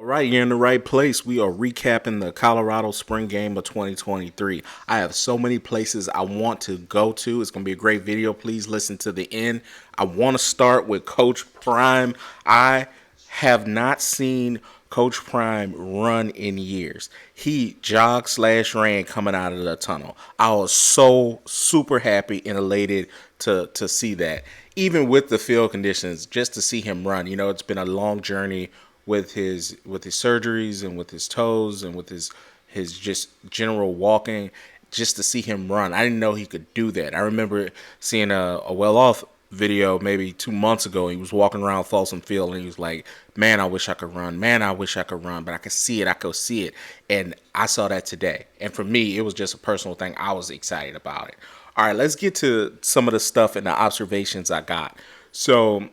All right, you're in the right place. We are recapping the Colorado Spring Game of 2023. I have so many places I want to go to. It's going to be a great video. Please listen to the end. I want to start with Coach Prime. I have not seen Coach Prime run in years. He jogged slash ran coming out of the tunnel. I was so super happy and elated to see that. Even with the field conditions, just to see him run. You know, it's been a long journey with his surgeries and with his toes and with his just general walking, just to see him run. I didn't know he could do that. I remember seeing a well off video maybe 2 months ago. He was walking around Folsom Field and he was like, man, I wish I could run. Man, I wish I could run. But I could see it. I could see it. And I saw that today. And for me, it was just a personal thing. I was excited about it. All right, let's get to some of the stuff and the observations I got. So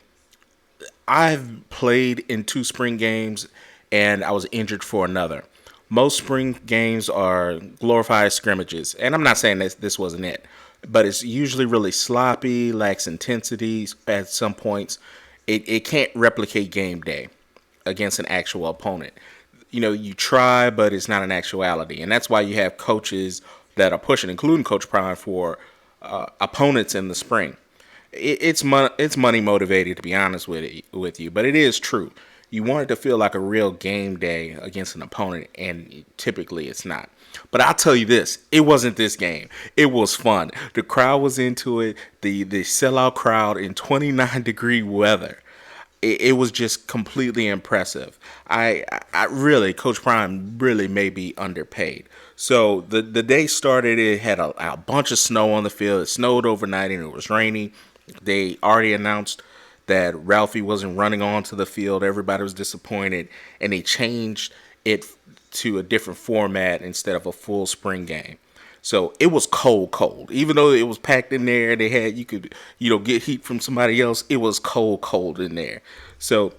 I've played in 2 spring games and I was injured for another. Most spring games are glorified scrimmages, and I'm not saying this wasn't it, but it's usually really sloppy, lacks intensity at some points. It can't replicate game day against an actual opponent. You know, you try, but it's not an actuality, and that's why you have coaches that are pushing, including Coach Prime, for opponents in the spring. It's money motivated, to be honest with you, but it is true. You want it to feel like a real game day against an opponent, and typically it's not. But I'll tell you this, it wasn't this game. It was fun. The crowd was into it. The sellout crowd in 29-degree weather. It was just completely impressive. I really, Coach Prime really may be underpaid. So the day started, it had a bunch of snow on the field. It snowed overnight and it was rainy. They already announced that Ralphie wasn't running onto the field. Everybody was disappointed, and they changed it to a different format instead of a full spring game. So it was cold. Even though it was packed in there, they had you could get heat from somebody else. It was cold in there. So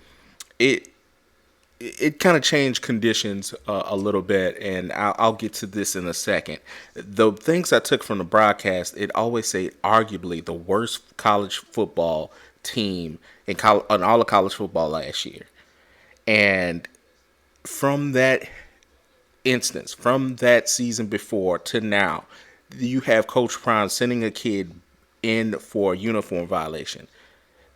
it kind of changed conditions a little bit, and I'll get to this in a second. The things I took from the broadcast, it always say arguably the worst college football team in all of college football last year. And from that instance, from that season before to now, you have Coach Prime sending a kid in for a uniform violation.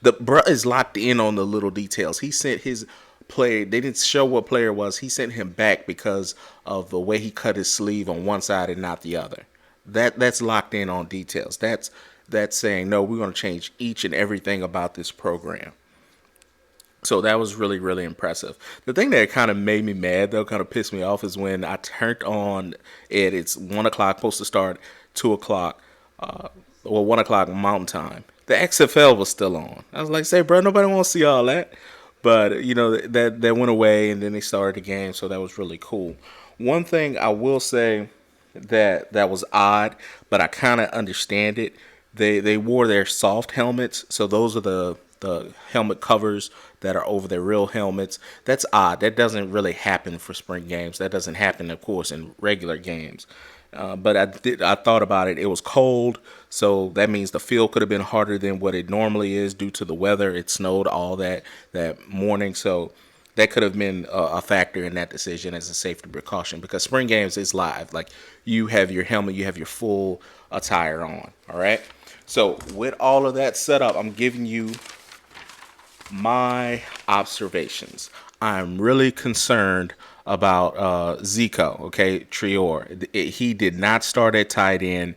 The bruh is locked in on the little details. He sent his player. They didn't show what player it was. He sent him back because of the way he cut his sleeve on one side and not the other. That's locked in on details. That's saying, no, we're going to change each and everything about this program. So that was really, really impressive. The thing that kind of made me mad, though, kind of pissed me off, is when I turned on it. It's 1 o'clock, supposed to start 2 o'clock, 1 o'clock Mountain Time. The XFL was still on. I was like, say, bro, nobody wants to see all that. But, you know, that went away, and then they started the game, so that was really cool. One thing I will say that was odd, but I kind of understand it. They wore their soft helmets, so those are the helmet covers that are over their real helmets. That's odd. That doesn't really happen for spring games. That doesn't happen, of course, in regular games. But I thought about it. It was cold, so that means the field could have been harder than what it normally is due to the weather. It snowed all that morning, so that could have been a factor in that decision as a safety precaution, because spring games is live. Like, you have your helmet, you have your full attire on, all right? So with all of that set up, I'm giving you my observations. I'm really concerned about Ziko, okay, Traore. He did not start at tight end.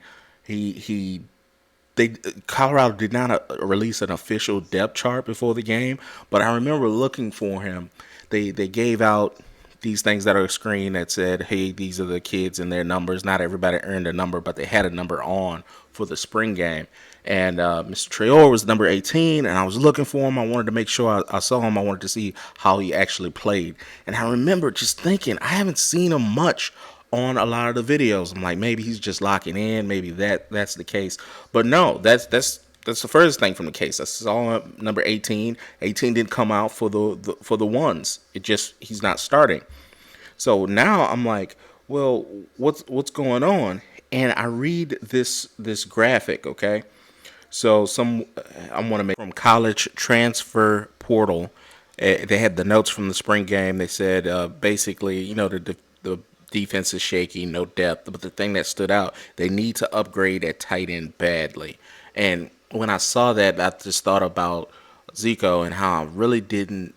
Colorado did not release an official depth chart before the game, but I remember looking for him. They gave out these things that are screen that said, hey, these are the kids and their numbers. Not everybody earned a number, but they had a number on for the spring game. And Mr. Traore was number 18, and I was looking for him. I wanted to make sure I saw him. I wanted to see how he actually played. And I remember just thinking, I haven't seen him much on a lot of the videos. I'm like, maybe he's just locking in. Maybe that's the case. But no, that's the first thing from the case. I saw him number 18. 18 didn't come out for the ones. He's not starting. So now I'm like, well, what's going on? And I read this graphic, okay? So I want to make from college transfer portal. They had the notes from the spring game. They said basically, the defense is shaky, no depth. But the thing that stood out, they need to upgrade at tight end badly. And when I saw that, I just thought about Ziko and how I really didn't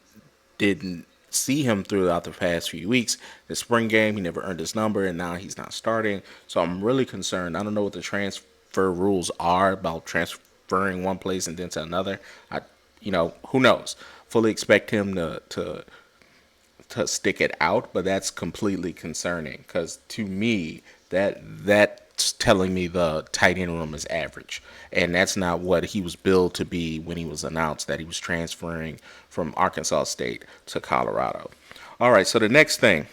see him throughout the past few weeks. The spring game, he never earned his number, and now he's not starting. So I'm really concerned. I don't know what the transfer rules are about transferring one place and then to another. Who knows? Fully expect him to stick it out, but that's completely concerning because to me that's telling me the tight end room is average, and that's not what he was billed to be when he was announced that he was transferring from Arkansas State to Colorado. All right, so the next thing,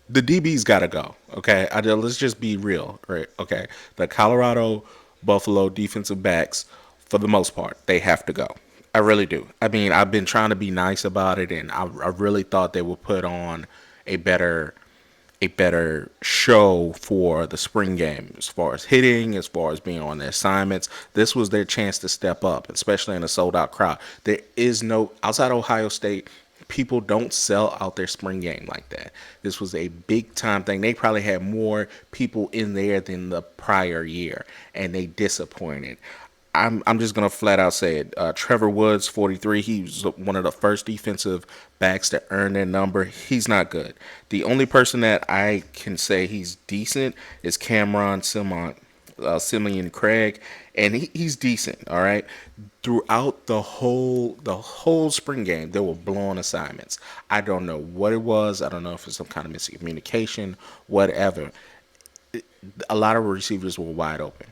the DB's got to go. Okay, let's just be real, right? Okay, the Colorado Buffalo defensive backs, for the most part, they have to go. I really do. I mean, I've been trying to be nice about it, and I really thought they would put on a better a better show for the spring game as far as hitting, as far as being on their assignments. This was their chance to step up, especially in a sold out crowd. There is no, outside Ohio State, people don't sell out their spring game like that. This was a big time thing. They probably had more people in there than the prior year, and they disappointed. I'm just gonna flat out say it. Trevor Woods, 43. He was one of the first defensive backs to earn their number. He's not good. The only person that I can say he's decent is Simeon Craig, and he's decent. All right. Throughout the whole spring game, they were blowing assignments. I don't know what it was. I don't know if it's some kind of miscommunication, whatever. A lot of receivers were wide open.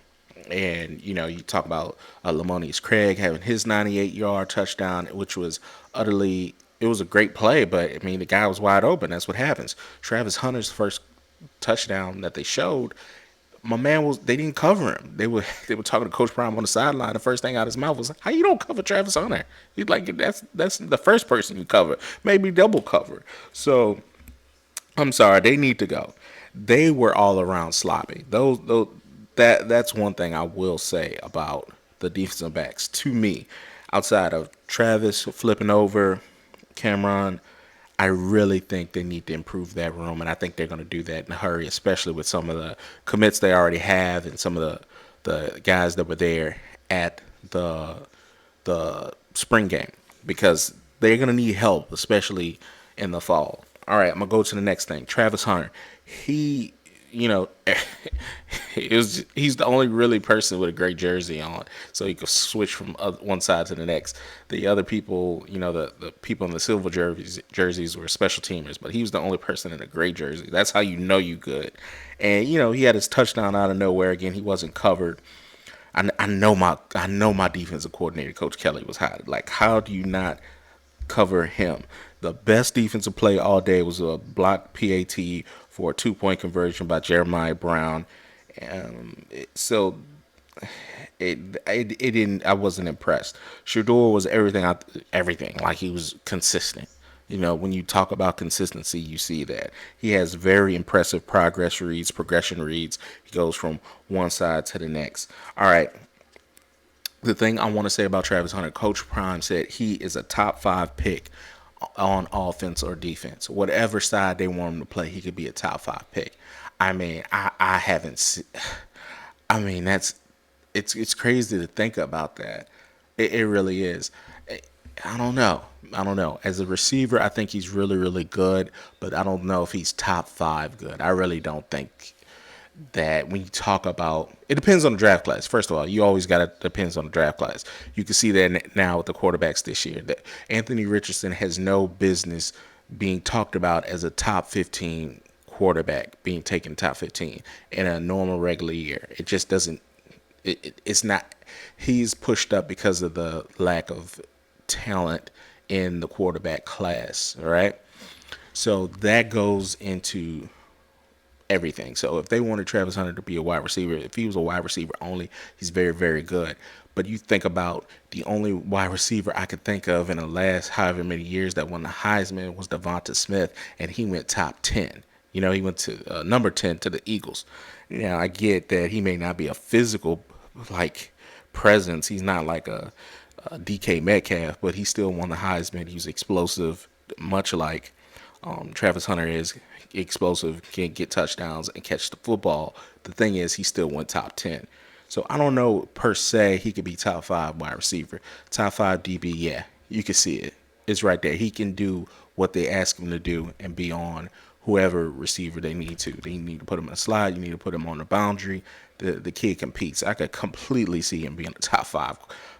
And, you talk about Lamonius Craig having his 98-yard touchdown, which was it was a great play, but, I mean, the guy was wide open. That's what happens. Travis Hunter's first touchdown that they showed, they didn't cover him. They were talking to Coach Prime on the sideline. The first thing out of his mouth was, "How you don't cover Travis Hunter?" He's like, "That's the first person you cover, maybe double cover." So I'm sorry, they need to go. They were all around sloppy. That's one thing I will say about the defensive backs. To me, outside of Travis flipping over Cameron, I really think they need to improve that room, and I think they're going to do that in a hurry, especially with some of the commits they already have and some of the guys that were there at the spring game, because they're going to need help, especially in the fall. All right, I'm going to go to the next thing. Travis Hunter. He, you know, he's the only really person with a great jersey on, so he could switch from one side to the next. The other people, the people in the silver jerseys were special teamers, but he was the only person in a gray jersey. That's how you know you good. And he had his touchdown out of nowhere. Again, he wasn't covered. I know my defensive coordinator, Coach Kelly, was hot. Like, how do you not cover him? The best defensive play all day was a blocked PAT for a 2-point conversion by Jeremiah Brown. So it didn't. I wasn't impressed. Shedeur was everything. Like, he was consistent. When you talk about consistency, you see that he has very impressive progression reads. He goes from one side to the next. All right. The thing I want to say about Travis Hunter, Coach Prime said he is a top 5 pick on offense or defense. Whatever side they want him to play, he could be a top 5 pick. I mean, I haven't seen. I mean, it's crazy to think about that. It really is. I don't know. As a receiver, I think he's really, really good, but I don't know if he's top 5 good. I really don't think that when you talk about, it depends on the draft class. First of all, you always got to depends on the draft class. You can see that now with the quarterbacks this year. That Anthony Richardson has no business being talked about as a top 15 quarterback, being taken top 15 in a normal regular year. It just doesn't. It's not. He's pushed up because of the lack of talent in the quarterback class. All right. So that goes into everything. So if they wanted Travis Hunter to be a wide receiver, if he was a wide receiver only, he's very, very good. But you think about the only wide receiver I could think of in the last however many years that won the Heisman was Devonta Smith, and he went top 10. He went to number 10 to the Eagles. Now, I get that he may not be a physical, presence. He's not like a DK Metcalf, but he still won the Heisman. He was explosive, much like Travis Hunter is explosive, can get touchdowns and catch the football. The thing is, he still went top 10. So I don't know per se he could be top 5 wide receiver. Top 5 DB, yeah, you can see it. It's right there. He can do what they ask him to do and be on whoever receiver they need to. They need to put him in a slide. You need to put him on the boundary. The kid competes. I could completely see him being a top 5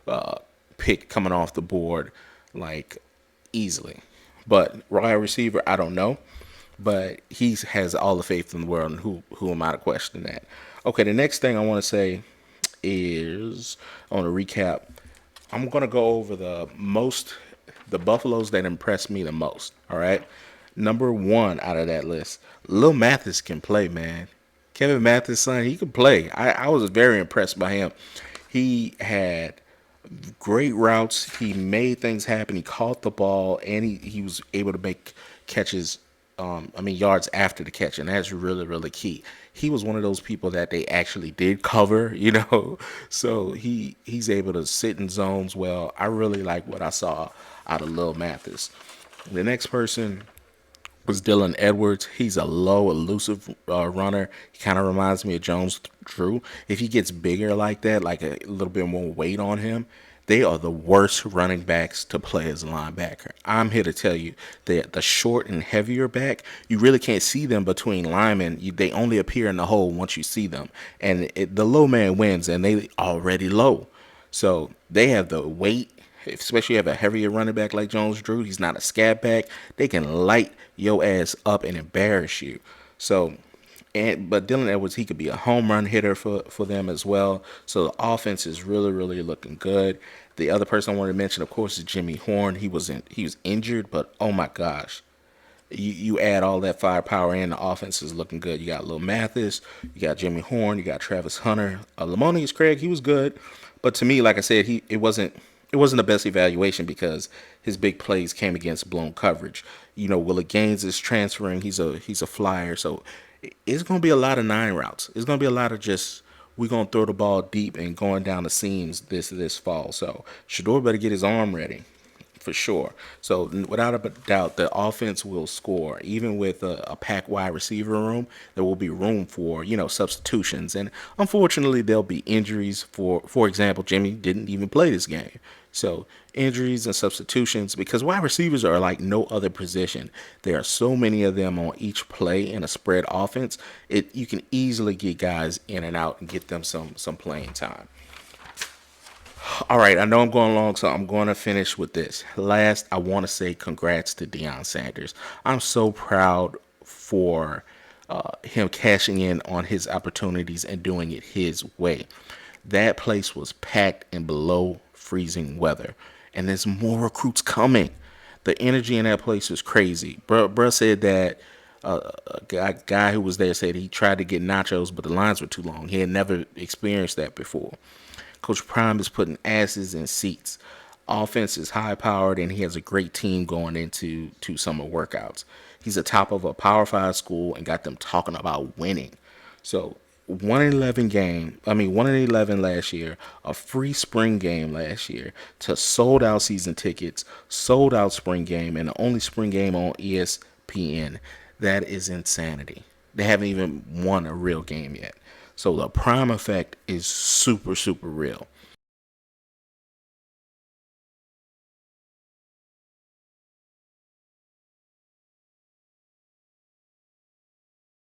uh, pick coming off the board, like, easily. But wide receiver, I don't know. But he has all the faith in the world, and who am I to question that? Okay, the next thing I want to say is I want to recap. I'm gonna go over the Buffaloes that impressed me the most. All right, number one out of that list, Lil Mathis can play, man. Kevin Mathis' son, he can play. I was very impressed by him. He had great routes. He made things happen. He caught the ball, and he was able to make catches. Yards after the catch, and that's really, really key. He was one of those people that they actually did cover, So he's able to sit in zones well. I really like what I saw out of Lil Mathis. The next person was Dylan Edwards. He's a low, elusive runner. He kind of reminds me of Jones Drew. If he gets bigger like that, like a little bit more weight on him, they are the worst running backs to play as a linebacker. I'm here to tell you that the short and heavier back, you really can't see them between linemen. They only appear in the hole once you see them. And the low man wins, and they already low. So they have the weight, especially if you have a heavier running back like Jones Drew. He's not a scat back. They can light your ass up and embarrass you. So, but Dylan Edwards, he could be a home run hitter for them as well. So the offense is really, really looking good. The other person I wanted to mention, of course, is Jimmy Horn. He was injured, but oh my gosh, you add all that firepower in, the offense is looking good. You got Lil Mathis, you got Jimmy Horn, you got Travis Hunter, Lamonius Craig. He was good, but to me, like I said, it wasn't the best evaluation because his big plays came against blown coverage. Willie Gaines is transferring. He's a flyer, so it's gonna be a lot of 9 routes. It's gonna be a lot of just we're gonna throw the ball deep and going down the seams this fall. So Shedeur better get his arm ready for sure. So without a doubt, the offense will score. Even with a packed wide receiver room, there will be room for substitutions. And unfortunately, there'll be injuries. For example, Jimmy didn't even play this game. So injuries and substitutions, because wide receivers are like no other position. There are so many of them on each play in a spread offense. You can easily get guys in and out and get them some playing time. All right, I know I'm going long, so I'm going to finish with this. Last, I want to say congrats to Deion Sanders. I'm so proud for him cashing in on his opportunities and doing it his way. That place was packed in below freezing weather, and there's more recruits coming. The energy in that place was crazy. Bruh said that a guy who was there said he tried to get nachos, but the lines were too long. He had never experienced that before. Coach Prime is putting asses in seats. Offense is high powered, and he has a great team going into summer workouts. He's a top of a Power 5 school and got them talking about winning. So 1-11 last year, a free spring game last year, to sold out season tickets, sold out spring game, and the only spring game on ESPN. That is insanity. They haven't even won a real game yet. So the prime effect is super, super real.